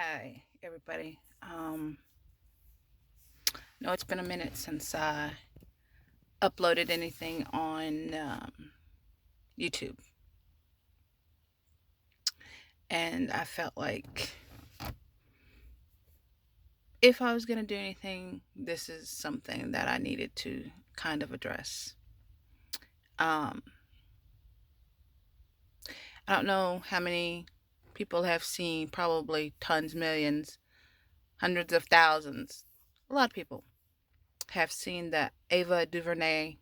Hi, everybody. No, it's been a minute since I uploaded anything on YouTube, and I felt like if I was going to do anything, this is something that I needed to kind of address. Um, I don't know how many people have seen, probably tons, millions, hundreds of thousands. A lot of people have seen the Ava DuVernay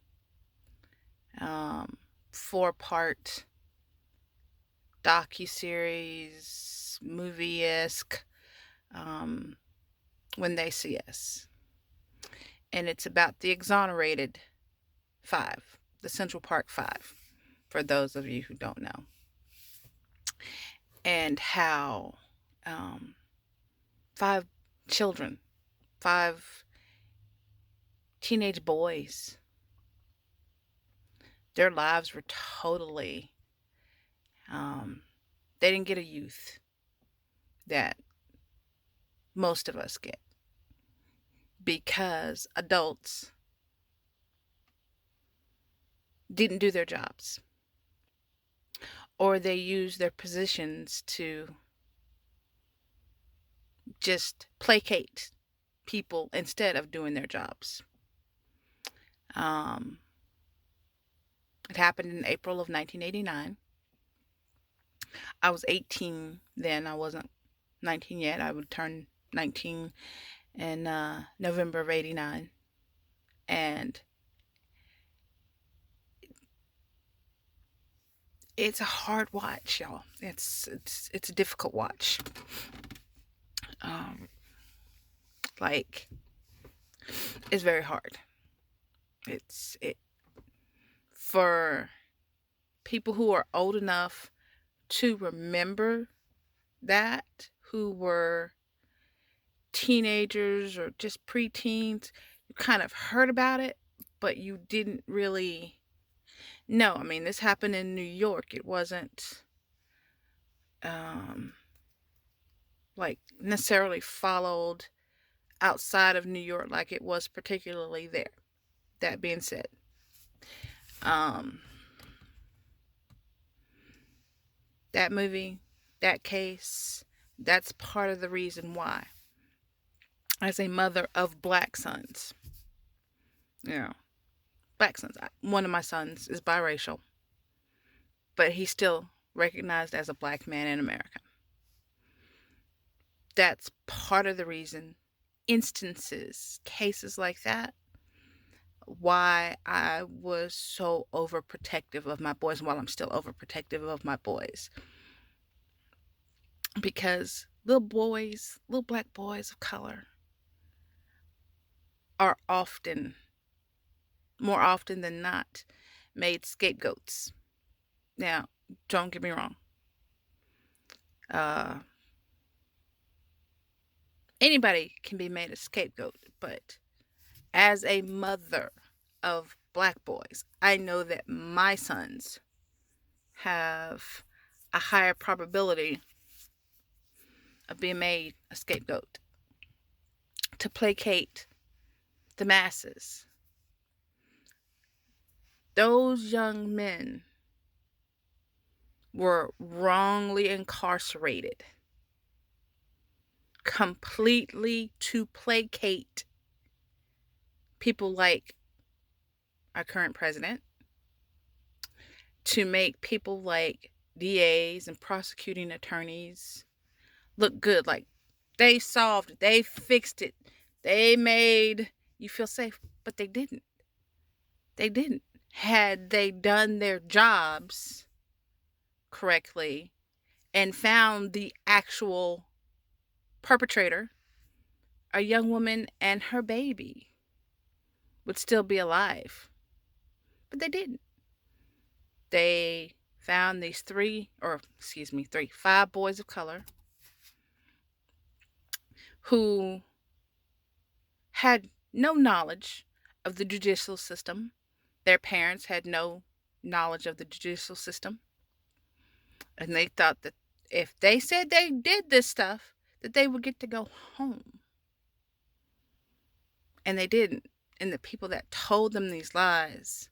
um, four-part docu-series, movie-esque, um, When They See Us. And it's about the Exonerated Five, the Central Park Five, for those of you who don't know. And how um, five children, five teenage boys, their lives were totally, they didn't get a youth that most of us get because adults didn't do their jobs, or they used their positions to just placate people instead of doing their jobs. Um, it happened in April of 1989. I was 18 then. I wasn't 19 yet. I would turn 19 in November of 89. And it's a hard watch, y'all. It's a difficult watch. Um, like it's very hard. It for people who are old enough to remember that, who were teenagers or just preteens. You kind of heard about it, but you didn't really know. I mean, this happened in New York. It wasn't um, like necessarily followed outside of New York like it was particularly there. That being said, um, that movie, that case, that's part of the reason why. As a mother of black sons, you know, black sons. One of my sons is biracial, but he's still recognized as a black man in America. That's part of the reason instances, cases like that, why I was so overprotective of my boys while I'm still overprotective of my boys. Because little boys, little black boys of color, are often, more often than not, made scapegoats. Now, don't get me wrong. Uh, Anybody can be made a scapegoat, but as a mother of black boys, I know that my sons have a higher probability of being made a scapegoat to placate the masses. Those young men were wrongly incarcerated completely to placate people like our current president, to make people like DAs and prosecuting attorneys look good. Like they solved it, they fixed it, they made you feel safe, but they didn't. They didn't. Had they done their jobs correctly and found the actual perpetrator, a young woman and her baby would still be alive. But they didn't. They found these five boys of color who had no knowledge of the judicial system. Their parents had no knowledge of the judicial system. And they thought that if they said they did this stuff, that they would get to go home. And they didn't. And the people that told them these lies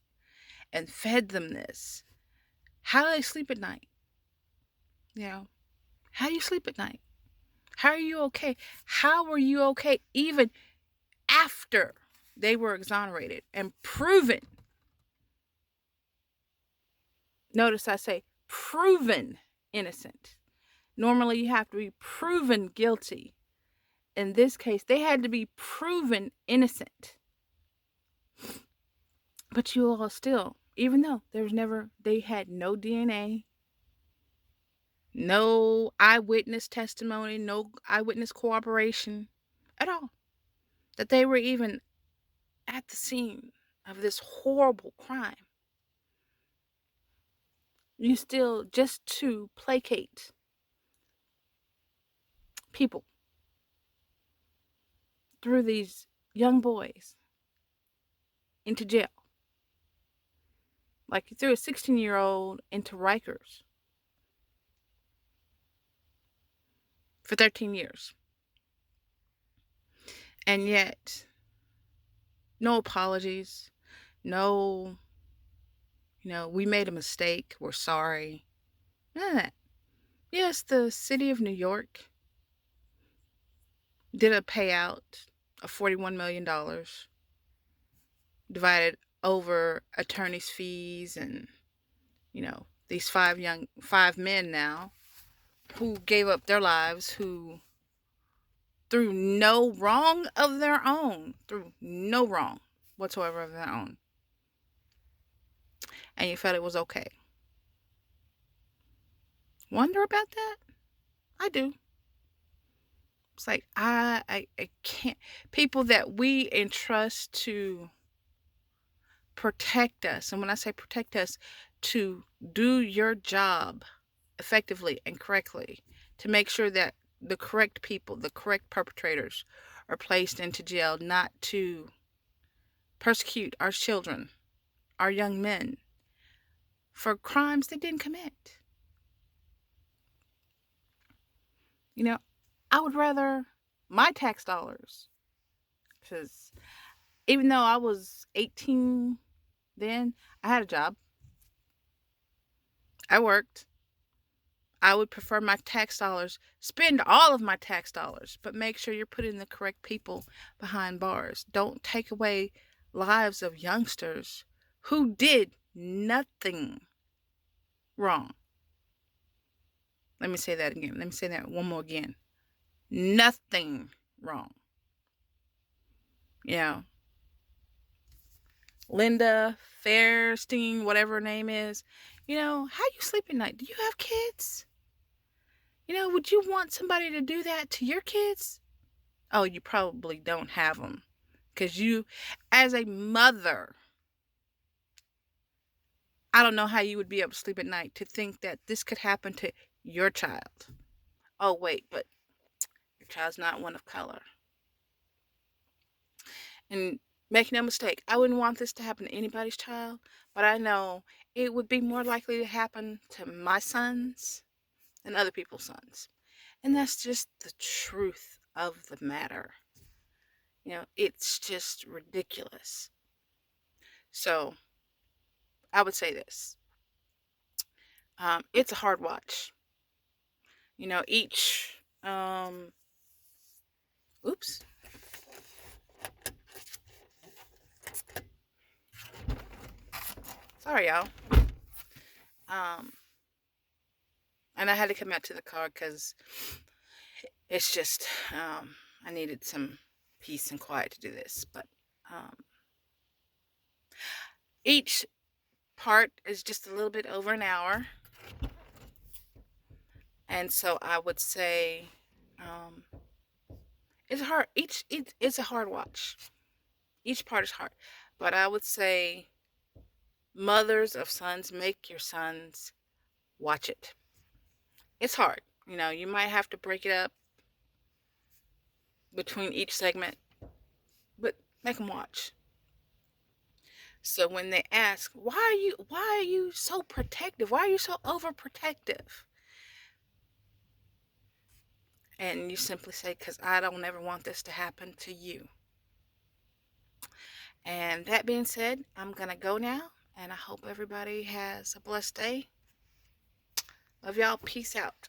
and fed them this, how do they sleep at night? You know, how do you sleep at night? How are you okay? How were you okay even after they were exonerated and proven? Notice I say proven innocent. Normally you have to be proven guilty. In this case, they had to be proven innocent. But you all still, even though they had no DNA, no eyewitness testimony, no eyewitness cooperation at all, that they were even at the scene of this horrible crime, you still, just to placate people, threw these young boys into jail. Like you threw a 16-year-old into Rikers for 13 years. And yet, no apologies, no, we made a mistake, we're sorry. None of that. Yes, the city of New York did a payout of $41 million divided over attorney's fees and, these five men now who gave up their lives, who through no wrong of their own, through no wrong whatsoever of their own. And you felt it was okay. Wonder about that? I do. It's like I can't. People that we entrust to protect us, and when I say protect us, to do your job effectively and correctly, to make sure that the correct people, the correct perpetrators are placed into jail, not to persecute our children, our young men, for crimes they didn't commit. I would rather my tax dollars, because even though I was 18 then, I had a job. I worked. I would prefer my tax dollars, spend all of my tax dollars, but make sure you're putting the correct people behind bars. Don't take away lives of youngsters who did nothing wrong. Let me say that again. Let me say that one more again. Nothing wrong. Linda Fairstein, whatever her name is, how you sleep at night? Do you have kids? Would you want somebody to do that to your kids? Oh, you probably don't have them. Because you, as a mother, I don't know how you would be able to sleep at night to think that this could happen to your child. Oh, wait, but your child's not one of color. And make no mistake, I wouldn't want this to happen to anybody's child, but I know it would be more likely to happen to my sons than other people's sons. And that's just the truth of the matter. It's just ridiculous. So, I would say this. It's a hard watch. Each, oops. Sorry, y'all. And I had to come out to the car because it's just, I needed some peace and quiet to do this. But each part is just a little bit over an hour. And so I would say it's hard. It's a hard watch. Each part is hard. But I would say, mothers of sons, make your sons watch it. It's hard. You might have to break it up between each segment, but make them watch. So when they ask, why are you so protective? Why are you so overprotective? And you simply say, because I don't ever want this to happen to you. And that being said, I'm going to go now. And I hope everybody has a blessed day. Love y'all. Peace out.